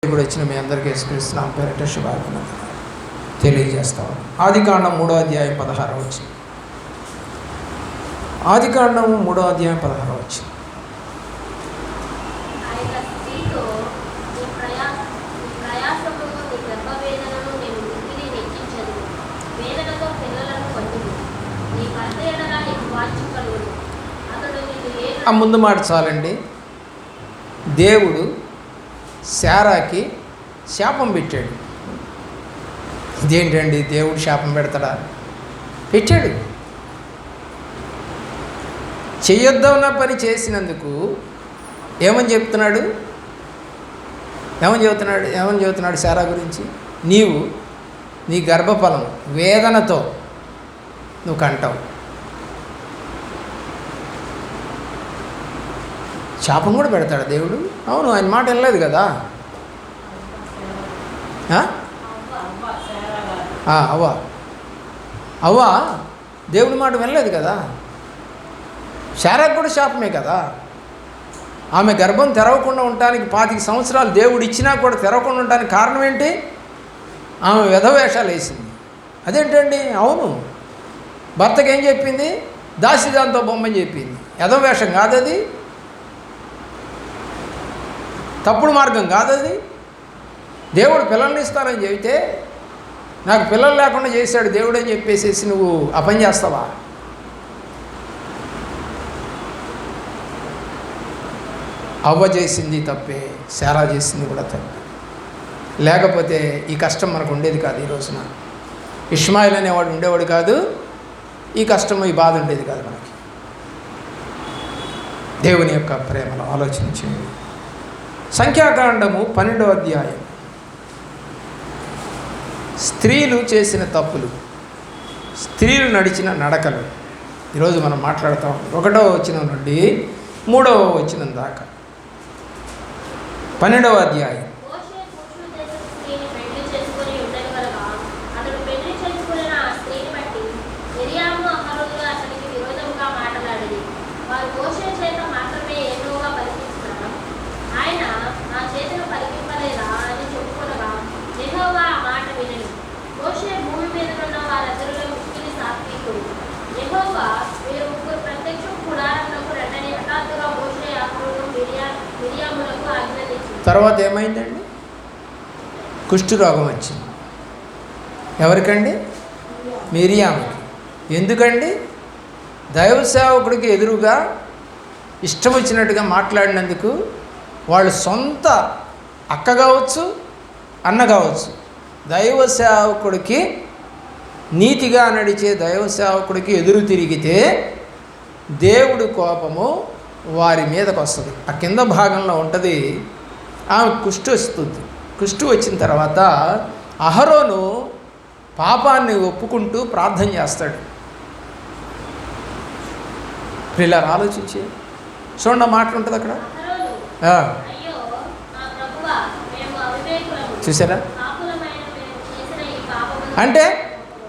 ఇప్పుడు వచ్చిన మీ అందరికీ యేసుక్రీస్తు పేరిట శుభాకాంక్షలు తెలియజేస్తాం. ఆదికాండం 3వ అధ్యాయం 16వ వచనం. ఆదికాండం 3వ అధ్యాయం 16వ వచనం. ఆ ముందు మాట చాలండి. దేవుడు శారాకి శాపం పెట్టాడు. ఇదేంటండి, దేవుడు శాపం పెడతాడా? పెట్టాడు. చెయ్యొద్దన్న పని చేసినందుకు ఏమని చెబుతున్నాడు శారా గురించి? నీవు నీ గర్భఫలం వేదనతో నువ్వు కంటావు. శాపం కూడా పెడతాడు దేవుడు? అవును, ఆయన మాట వినలేదు కదా. అవ్వ దేవుడి మాట వినలేదు కదా. శారాకు కూడా శాపమే కదా. ఆమె గర్భం తెరవకుండా ఉండటానికి 25 సంవత్సరాలు దేవుడు ఇచ్చినా కూడా తెరవకుండా ఉండటానికి కారణం ఏంటి? ఆమె వెధవేషాలు వేసింది. అదేంటండి? అవును, భర్తకి ఏం చెప్పింది? దాసిదాంతో బొమ్మని చెప్పింది. వెధవేషం కాదది, తప్పుడు మార్గం కాదది. దేవుడు పిల్లల్ని ఇస్తానని చెబితే నాకు పిల్లలు లేకుండా చేశాడు దేవుడు అని చెప్పేసేసి నువ్వు ఆ పని చేస్తావా? అవ్వ చేసింది తప్పే, శారా చేసింది కూడా తప్పే. లేకపోతే ఈ కష్టం మనకు ఉండేది కాదు. ఈ రోజున ఇష్మాయిల్ అనేవాడు ఉండేవాడు కాదు, ఈ కష్టం ఈ బాధ ఉండేది కాదు మనకి. దేవుని యొక్క ప్రేమలో ఆలోచించండి. సంఖ్యాకాండము 12వ అధ్యాయం. స్త్రీలు చేసిన తప్పులు, స్త్రీలు నడిచిన నడకలు ఈరోజు మనం మాట్లాడుతాం. 1వ వచనం నుండి 3వ వచనం దాకా 12వ అధ్యాయం. తర్వాత ఏమైందండి? కుష్ఠరోగం వచ్చింది. ఎవరికండి? మిరియాముకి. ఎందుకండి? దైవ సేవకుడికి ఎదురుగా ఇష్టం వచ్చినట్టుగా మాట్లాడినందుకు వాళ్ళు సొంత అక్క కావచ్చు, అన్న కావచ్చు, దైవ సేవకుడికి నీతిగా నడిచే దైవ సేవకుడికి ఎదురు తిరిగితే దేవుడి కోపము వారి మీదకు వస్తుంది. ఆ కింద భాగంలో ఉంటుంది. ఆమె కుష్టు వస్తుంది. కుష్టు వచ్చిన తర్వాత అహరోను పాపాన్ని ఒప్పుకుంటూ ప్రార్థన చేస్తాడు. ఇలా ఆలోచించి చూడండి, ఆ మాట ఉంటుంది అక్కడ. చూసారా? అంటే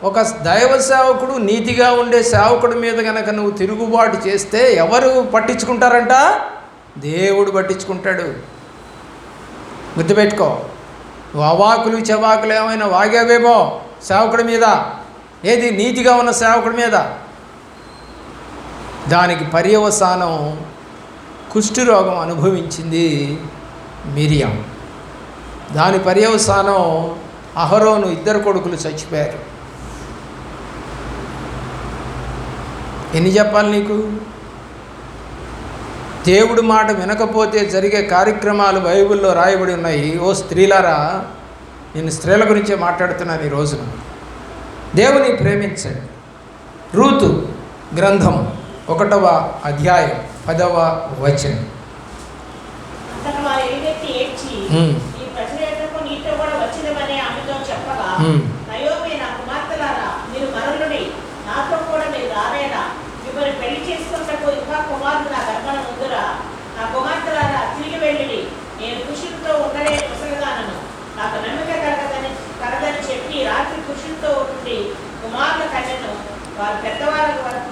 ఒక దైవ సేవకుడు, నీతిగా ఉండే సేవకుడి మీద కనుక నువ్వు తిరుగుబాటు చేస్తే ఎవరు పట్టించుకుంటారంట? దేవుడు పట్టించుకుంటాడు. గుర్తుపెట్టుకో. నువ్వు అవాకులు చెవాకులు ఏమైనా వాగావేమో సేవకుడి మీద, ఏది నీతిగా ఉన్న సేవకుడి మీద, దానికి పర్యవసానం కుష్ఠరోగం అనుభవించింది మిరియాం. దాని పర్యవసానం అహరోను ఇద్దరు కొడుకులు చచ్చిపోయారు. ఎన్ని చెప్పాలి నీకు? దేవుడి మాట వినకపోతే జరిగే కార్యక్రమాలు బైబిల్లో రాయబడి ఉన్నాయి. ఓ స్త్రీలారా, నేను స్త్రీల గురించే మాట్లాడుతున్నాను ఈ రోజున. దేవుని ప్రేమించండి. రూతు గ్రంథం 1వ అధ్యాయం 10వ వచనం.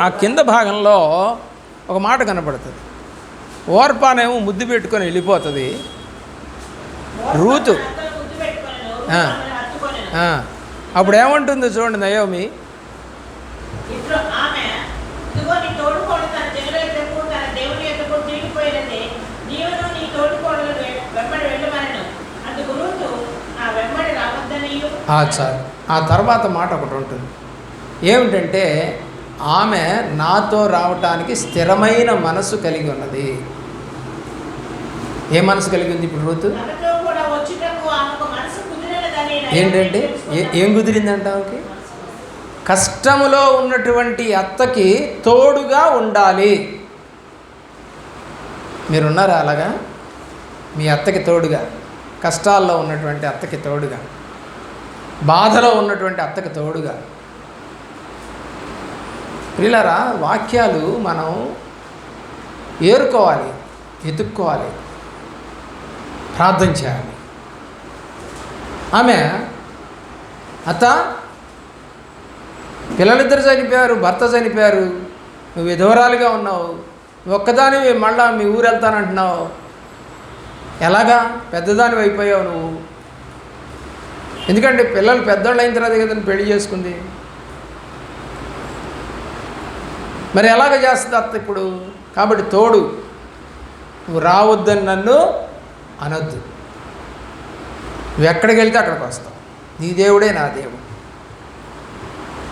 ఆ కింద భాగంలో ఒక మాట కనపడుతుంది. ఓర్పానేమో ముద్దు పెట్టుకొని వెళ్ళిపోతుంది. రూతు అప్పుడు ఏమంటుందో చూడండి నయోమి. చాలు. ఆ తర్వాత మాట ఒకటి ఉంటుంది, ఏమిటంటే ఆమె నాతో రావటానికి స్థిరమైన మనసు కలిగి ఉన్నది. ఏ మనసు కలిగి ఉంది ఇప్పుడు రూతు? ఏంటంటే ఏం కుదిరిందంట ఆమెకి? కష్టములో ఉన్నటువంటి అత్తకి తోడుగా ఉండాలి. మీరున్నారా అలాగా? మీ అత్తకి తోడుగా, కష్టాల్లో ఉన్నటువంటి అత్తకి తోడుగా, బాధలో ఉన్నటువంటి అత్తకి తోడుగా. ప్రియులారా, వాక్యాలు మనం ఏరుకోవాలి, ఎత్తుక్కోవాలి, ప్రార్థన చేయాలి. ఆమె అత్త, పిల్లలిద్దరు చనిపోయారు, భర్త చనిపోయారు, నువ్వు విధవరాలుగా ఉన్నావు, ఒక్కదానివి మళ్ళా మీ ఊరు వెళ్తానంటున్నావు, ఎలాగా? పెద్దదానివి అయిపోయావు నువ్వు. ఎందుకంటే పిల్లలు పెద్దోళ్ళు అయిన తర్వాత కదా పెళ్లి చేసుకుంది. మరి ఎలాగ చేస్తుంది అత్త ఇప్పుడు? కాబట్టి తోడు, నువ్వు రావద్దని నన్ను అనొద్దు, నువ్వు ఎక్కడికి వెళ్తే అక్కడికి వస్తావు, నీ దేవుడే నా దేవుడు,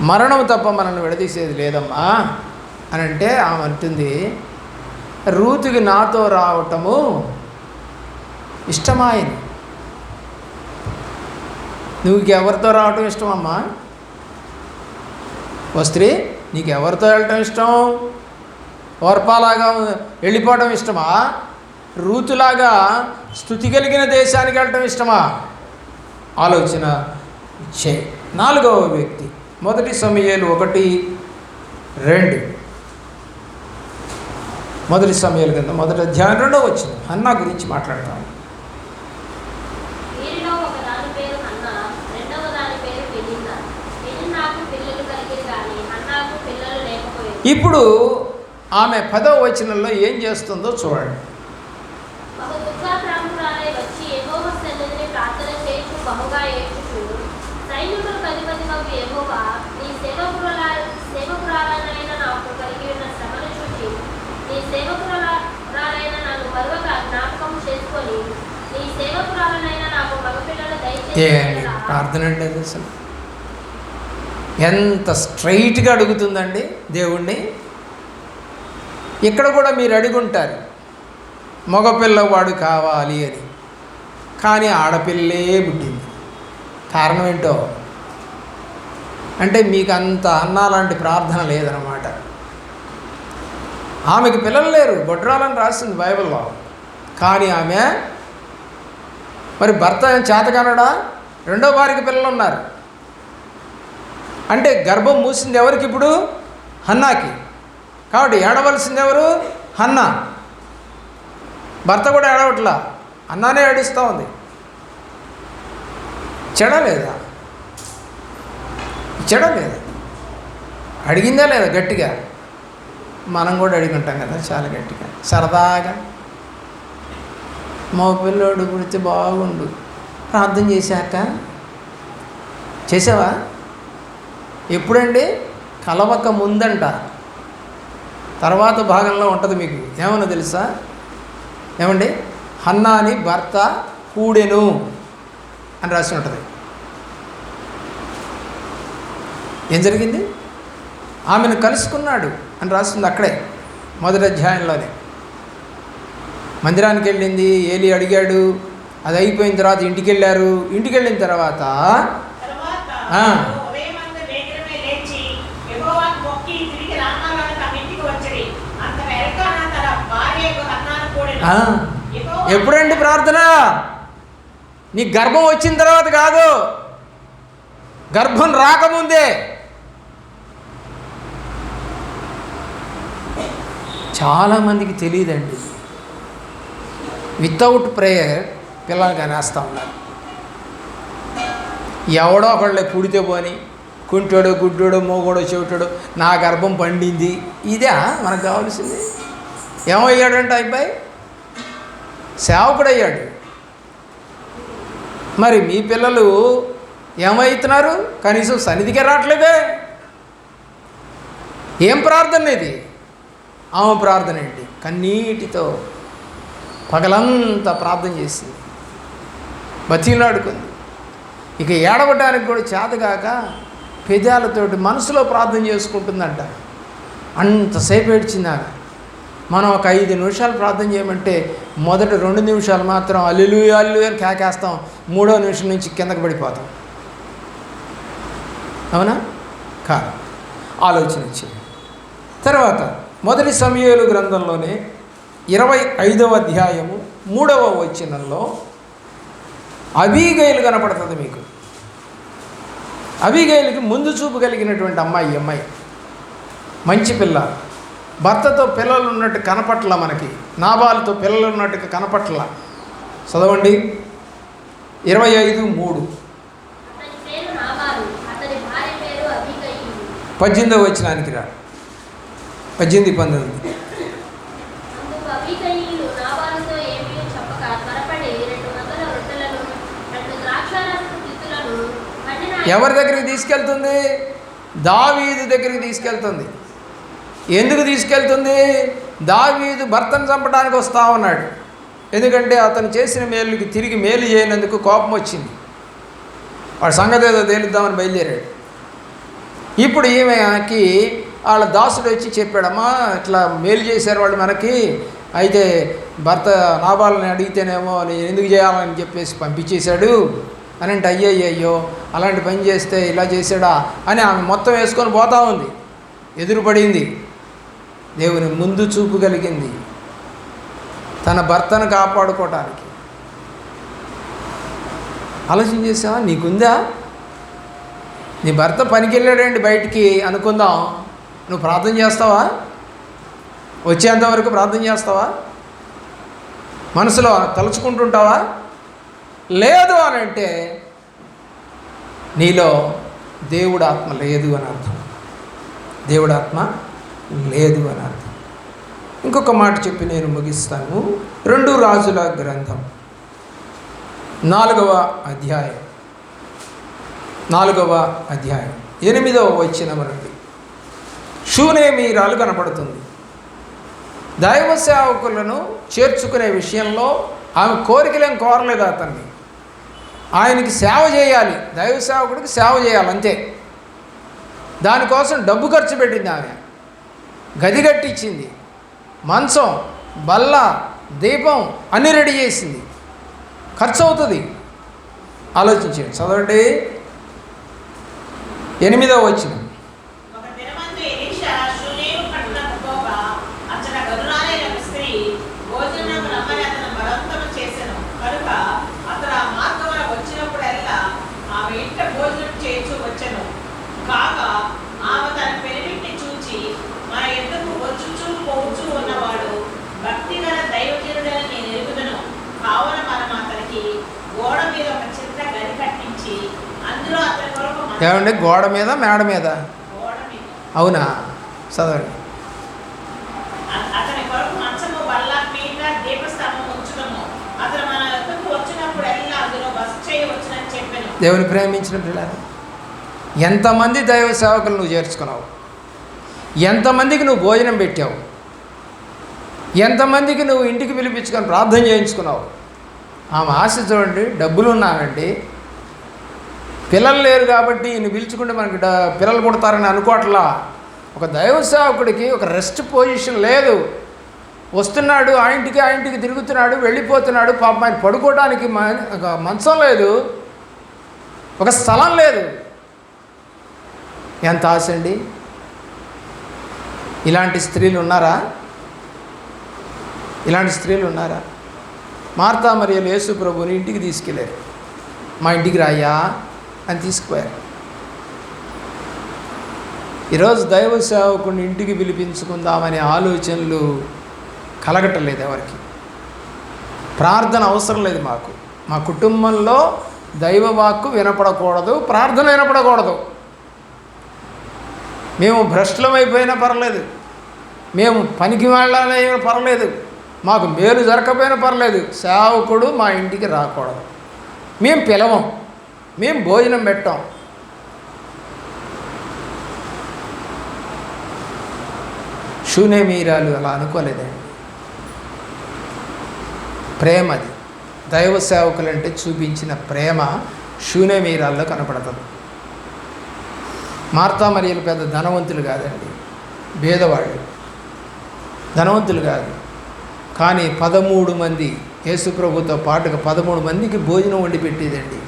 మరణం తప్ప మనల్ని విడదీసేది లేదమ్మా అని అంటే ఆమె అంటుంది, రూతుకి నాతో రావటము ఇష్టమాయని. నువ్వు ఎవరితో రావటం ఇష్టమమ్మా? ఓ స్త్రీ, నీకు ఎవరితో వెళ్ళటం ఇష్టం? ఓర్పాలాగా వెళ్ళిపోవటం ఇష్టమా? రూతులాగా స్తుతి కలిగిన దేశానికి వెళ్ళటం ఇష్టమా? ఆలోచన చే. 4వ వ్యక్తి, 1 సమూయేలు 1:2. 1 సమూయేలు కింద 1వ అధ్యాయం 2వ వచనం హన్నా గురించి మాట్లాడతాం. ఇప్పుడు ఆమె 10వ వచనంలో ఏం చేస్తుందో చూడండి. ప్రార్థన అండి అది అసలు ఎంత స్ట్రైట్గా అడుగుతుందండి దేవుణ్ణి. ఇక్కడ కూడా మీరు అడుగుంటారు, మగపిల్లవాడు కావాలి అని, కానీ ఆడపిల్లే పుట్టింది. కారణం ఏంటో అంటే మీకు అంత అన్నా లాంటి ప్రార్థన లేదన్నమాట. ఆమెకి పిల్లలు లేరు, గొడ్రాలని రాసింది బైబిల్లో, కానీ ఆమె మరి భర్త చేతకానడా? 2వ భార్యకి పిల్లలు ఉన్నారు అంటే గర్భం మూసింది ఎవరికి ఇప్పుడు? హన్నాకి. కాబట్టి ఏడవలసింది ఎవరు? హన్నా. భర్త కూడా ఏడవట్లా, అన్నానే ఏడుస్తూ ఉంది. చెడలేదా? చెడలేదా? అడిగిందా లేదా గట్టిగా? మనం కూడా అడుగుంటాం కదా చాలా గట్టిగా, సరదాగా. మా పిల్లోడు గురించి బాగుండు, ప్రార్థన చేశాక. చేసావా? ఎప్పుడండి? కలవక ముందంట, తర్వాత భాగంలో ఉంటుంది. మీకు ఏమన్నా తెలుసా? ఏమండి, హన్నాని భర్త కూడెను అని రాసి ఉంటుంది. ఏం జరిగింది? ఆమెను కలుసుకున్నాడు అని రాస్తుంది అక్కడే 1వ అధ్యాయంలోనే. మందిరానికి వెళ్ళింది, ఏలి అడిగాడు, అది అయిపోయిన తర్వాత ఇంటికి వెళ్ళారు. ఇంటికి వెళ్ళిన తర్వాత ఎప్పుడండి ప్రార్థన? నీ గర్భం వచ్చిన తర్వాత కాదు, గర్భం రాకముందే. చాలామందికి తెలియదండి. వితౌట్ ప్రేయర్ పిల్లలు కనేస్తూ ఉన్నారు. ఎవడో ఒకళ్ళే పుడితే పోని, కుంటాడో గుడ్డోడో మోగోడో చెవిటాడో నా గర్భం పండింది. ఇదే మనకు కావాల్సింది. ఏమయ్యాడంటే అబ్బాయి సేవకుడు అయ్యాడు. మరి మీ పిల్లలు ఏమవుతున్నారు? కనీసం సన్నిధికే రావట్లేదే. ఏం ప్రార్థన ఇది? ఆమె ప్రార్థన ఏంటి? కన్నీటితో పగలంతా ప్రార్థన చేసింది, బతిలాడుకుంది. ఇక ఏడవడానికి కూడా చేతగాక పెదాలతోటి మనసులో ప్రార్థన చేసుకుంటుందంట. అంతసేపు ఏడ్చిందాక. మనం ఒక 5 నిమిషాలు ప్రార్థన చేయమంటే మొదటి 2 నిమిషాలు మాత్రం హల్లెలూయా హల్లెలూయా అని కేకేస్తాం, 3వ నిమిషం నుంచి కిందకి పడిపోతాం. అవునా కాదు? ఆలోచన వచ్చింది. తర్వాత మొదటి సమూయేలు గ్రంథంలోనే 25వ అధ్యాయము 3వ వచనంలో అబీగైలు కనపడుతుంది మీకు. అబీగైలుకి ముందు చూపు కలిగినటువంటి అమ్మాయి మంచి పిల్ల. భర్తతో పిల్లలు ఉన్నట్టు కనపట్ల, మనకి నాబాలుతో పిల్లలు ఉన్నట్టుగా కనపట్ల. చదవండి 25:3. 18వ వచనానికి రా. 18-19. ఎవరి దగ్గరికి తీసుకెళ్తుంది? దావీదు దగ్గరికి తీసుకెళ్తుంది. ఎందుకు తీసుకెళ్తుంది? దావీదు భర్తను చంపడానికి వస్తా ఉన్నాడు. ఎందుకంటే అతను చేసిన మేలుకి తిరిగి మేలు చేయనందుకు కోపం వచ్చింది. వాడి సంగతి ఏదో తేలుద్దామని బయలుదేరాడు. ఇప్పుడు ఈమెకి వాళ్ళ దాసుడు వచ్చి చెప్పాడమ్మా, ఇట్లా మేలు చేశారు వాళ్ళు మనకి, అయితే భర్త నాబాలని అడిగితేనేమో నేను ఎందుకు చేయాలని చెప్పేసి పంపించేశాడు అని అంటే, అయ్యయ్యో అలాంటి పని చేస్తే ఇలా చేశాడా అని ఆమె మొత్తం వేసుకొని పోతా ఉంది. ఎదురుపడింది. దేవుని ముందు చూపు కలిగింది తన భర్తను కాపాడుకోవటానికి. ఆలోచన చేసావా? నీకుందా? నీ భర్త పనికి వెళ్ళాడండి బయటికి అనుకుందాం, నువ్వు ప్రార్థన చేస్తావా? వచ్చేంతవరకు ప్రార్థన చేస్తావా? మనసులో తలుచుకుంటుంటావా? లేదు అని అంటే నీలో దేవుడు ఆత్మ లేదు అని అర్థం. దేవుడు ఆత్మ లేదు అని అర్థం. ఇంకొక మాట చెప్పి నేను ముగిస్తాను. 2 రాజుల గ్రంథం 4వ అధ్యాయం 8వ వచనం నుండి షూనేమీరాలు కనపడుతుంది. దైవ సేవకులను చేర్చుకునే విషయంలో ఆమె కోరికలేం కోరలేదు అతన్ని. ఆయనకి సేవ చేయాలి, దైవ సేవకుడికి సేవ చేయాలి అంతే. దానికోసం డబ్బు ఖర్చు పెట్టింది ఆమె. గది కట్టించింది, మంచం, బల్ల, దీపం అన్నీ రెడీ చేసింది. ఖర్చు అవుతుంది. ఆలోచించండి. చదవండి 8వ వచనం. ఏమండి? గోడ మీద, మేడ మీద? అవునా? చదవండి. దేవుని ప్రేమించిన పిల్లలు, ఎంతమంది దైవ సేవకులు నువ్వు చేర్చుకున్నావు? ఎంతమందికి నువ్వు భోజనం పెట్టావు? ఎంతమందికి నువ్వు ఇంటికి పిలిపించుకొని ప్రార్థన చేయించుకున్నావు? ఆమె ఆశ చూడండి. డబ్బులు ఉన్నామండి, పిల్లలు లేరు కాబట్టి ఈయన పిలుచుకుంటే మనకి పిల్లలు పుడతారని అనుకోవట్లా. ఒక దైవ సేవకుడికి ఒక రెస్ట్ పొజిషన్ లేదు. వస్తున్నాడు, ఆ ఇంటికి తిరుగుతున్నాడు, వెళ్ళిపోతున్నాడు. పాపం ఆయన పడుకోవడానికి మంచం లేదు, ఒక స్థలం లేదు. ఎంత ఆశ అండి! ఇలాంటి స్త్రీలు ఉన్నారా? మార్తా మరియలు యేసు ప్రభువుని ఇంటికి తీసుకెళ్ళారు. మా ఇంటికి రాయ్యా అని తీసుకుపోయారు. ఈరోజు దైవ సేవకుని ఇంటికి పిలిపించుకుందామనే ఆలోచనలు కలగటలేదు ఎవరికి. ప్రార్థన అవసరం లేదు మాకు. మా కుటుంబంలో దైవవాక్కు వినపడకూడదు, ప్రార్థన వినపడకూడదు. మేము భ్రష్టులమైపోయినా పర్లేదు, మేము పనికి వెళ్ళాలైనా పర్లేదు, మాకు మేలు జరగకపోయినా పర్లేదు, సేవకుడు మా ఇంటికి రాకూడదు. మేము పిలవం, మేము భోజనం పెట్టాం. షూనేమీరాలు అలా అనుకోలేదండి. ప్రేమ, అది దైవ సేవకులంటే చూపించిన ప్రేమ షూనేమీరాల్లో కనపడుతుంది. మార్తా మరియలు పెద్ద ధనవంతులు కాదండి, భేదవాళ్ళు, ధనవంతులు కాదు. కానీ 13 మంది, యేసుప్రభుతో పాటుగా 13 మందికి భోజనం వండి పెట్టేదండి.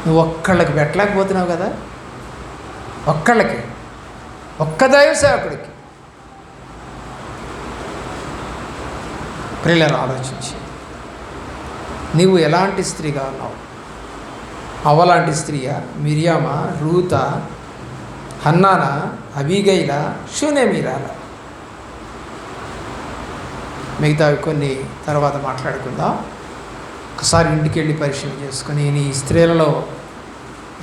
నువ్వు ఒక్కళ్ళకి పెట్టలేకపోతున్నావు కదా, ఒక్కళ్ళకి, ఒక్క దైవ సేవకుడికి. ప్రియులను ఆలోచించి నీవు ఎలాంటి స్త్రీగా ఉన్నావు? అవలాంటి స్త్రీయా, మిరియామా, రూతా, హన్నానా, అబీగైలా, షూనేమీరాలా? మిగతావి కొన్ని తర్వాత మాట్లాడుకుందాం. ఒకసారి ఇంటికి వెళ్ళి పరిశీలన చేసుకుని నేను ఈ స్త్రీలలో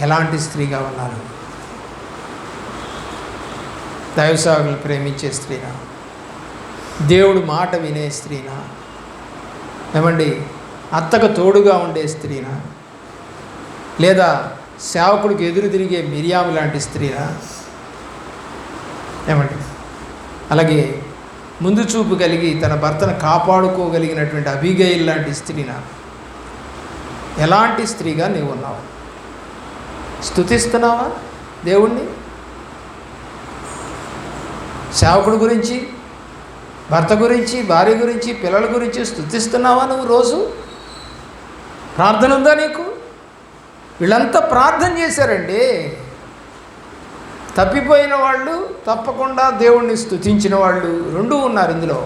ఎలాంటి స్త్రీగా ఉన్నాను? దైవసేవకులను ప్రేమించే స్త్రీనా? దేవుడు మాట వినే స్త్రీనా? ఏమండి, అత్తకు తోడుగా ఉండే స్త్రీనా? లేదా సేవకుడికి ఎదురు తిరిగే మిరియాము లాంటి స్త్రీనా? ఏమండి, అలాగే ముందు చూపు కలిగి తన భర్తను కాపాడుకోగలిగినటువంటి అబీగైల్ లాంటి స్త్రీనా? ఎలాంటి స్త్రీగా నీవు ఉన్నావు? స్తుతిస్తున్నావా దేవుణ్ణి? సేవకుడి గురించి, భర్త గురించి, భార్య గురించి, పిల్లల గురించి స్తుతిస్తున్నావా నువ్వు రోజు? ప్రార్థన ఉందా నీకు? వీళ్ళంతా ప్రార్థన చేశారండి. తప్పిపోయిన వాళ్ళు, తప్పకుండా దేవుణ్ణి స్తుతించిన వాళ్ళు 2 ఉన్నారు ఇందులో.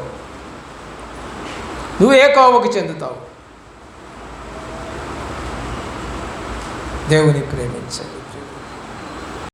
నువ్వు ఏ కోవకు చెందుతావు? దేవుని ప్రేమించాలి.